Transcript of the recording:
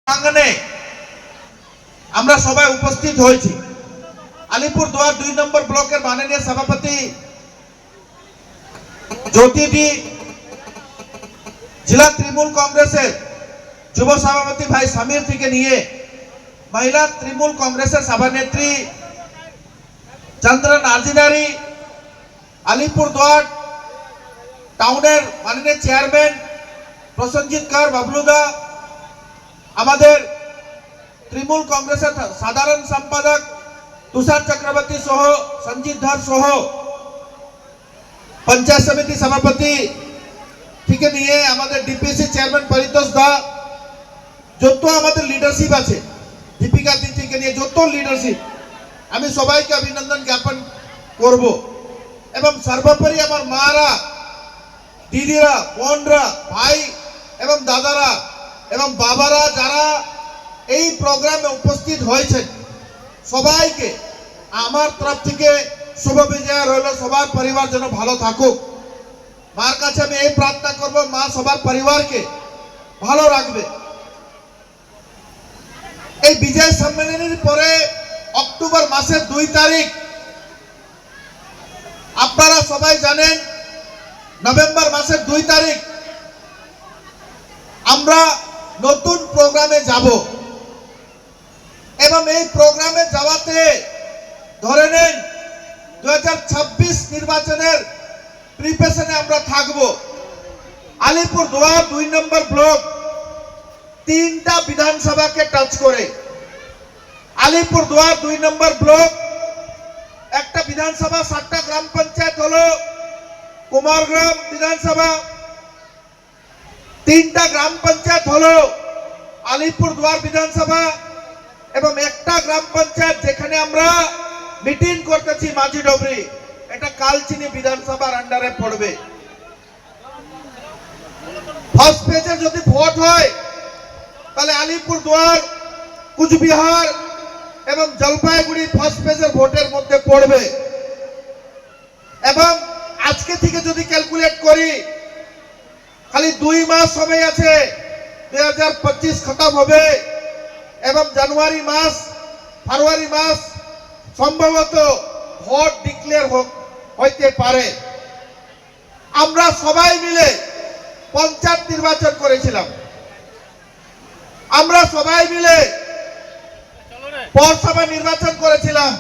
প্রাঙ্গণে আমরা সবাই উপস্থিত হয়েছি। আলিপুরদুয়ার 2 নম্বর ব্লকের মাননীয় সভাপতি জ্যোতিডি, জেলা তৃণমূল কংগ্রেসের যুব সভাপতি ভাই সামির থেকে নিয়ে মহিলা তৃণমূল কংগ্রেসের সভানেত্রী চন্দ্রন আরজিনারি, আলিপুরদুয়ার টাউনের মাননীয় চেয়ারম্যান প্রসেনজিৎ কর বাবলুদা, আমাদের তৃণমূল কংগ্রেসের সাধারণ সম্পাদক তুষার চক্রবর্তী সহ সঞ্জিত ধর সহ পঞ্চায়েত সমিতি সভাপতি থেকে নিয়ে আমাদের ডিপিসি চেয়ারম্যান পরিতোষ দা, যত আমাদের লিডারশিপ আছে, দীপিকা দি থেকে নিয়ে যত লিডারশিপ, আমি সবাইকে অভিনন্দন জ্ঞাপন করব। এবং সর্বোপরি আমার মারা, দিদিরা, বোনরা, ভাই এবং দাদারা এবং বাবারা যারা এই প্রোগ্রামে উপস্থিত হয়েছেন, সবাইকে আমার তরফ থেকে শুভ বিজয় রইল। সবার পরিবার যেন ভালো থাকুক। মার কাছে আমি এই প্রার্থনা করব, মা সবার পরিবারকে ভালো রাখবে। এই বিজয় সম্মেলনের পরে অক্টোবর মাসের 2 তারিখ আপনারা সবাই জানেন, নভেম্বর মাসের 2 তারিখ আমরা নতুন প্রোগ্রামে যাব এবং এই প্রোগ্রামে যাওয়াতে ধরে নেন 2026 নির্বাচনের প্রিপারেশনে আমরা থাকব। আলিপুরদুয়ার 2 নম্বর ব্লক 3টা বিধানসভাকে টাচ করে। আলিপুরদুয়ার 2 নম্বর ব্লক একটা বিধানসভা, 7টা গ্রাম পঞ্চায়েত হলো কুমারগ্রাম বিধানসভা, 3টা গ্রাম পঞ্চায়েত হলো আলিপুরদুয়ার বিধানসভা এবং একটা গ্রাম পঞ্চায়েত যেখানে আমরা মিটিং করতেছি মাঝি ডবরি, এটা কালচিনি বিধানসভার আন্ডারে পড়বে। ফার্স্ট ফেজে যদি ভোট হয় তাহলে আলিপুরদুয়ার, কুচবিহার এবং জলপাইগুড়ি ফার্স্ট ফেজের ভোটের মধ্যে পড়বে। এবং আজকে থেকে যদি ক্যালকুলেট করি, খালি 2 মাস সময় আছে, 2025 খতম হবে এবং জানুয়ারি মাস, ফেব্রুয়ারি মাস সম্ভবত ভোট ডিক্লেয়ার হইতে পারে। আমরা সবাই মিলে পঞ্চায়েত নির্বাচন করেছিলাম, আমরা সবাই মিলে পৌরসভা নির্বাচন করেছিলাম।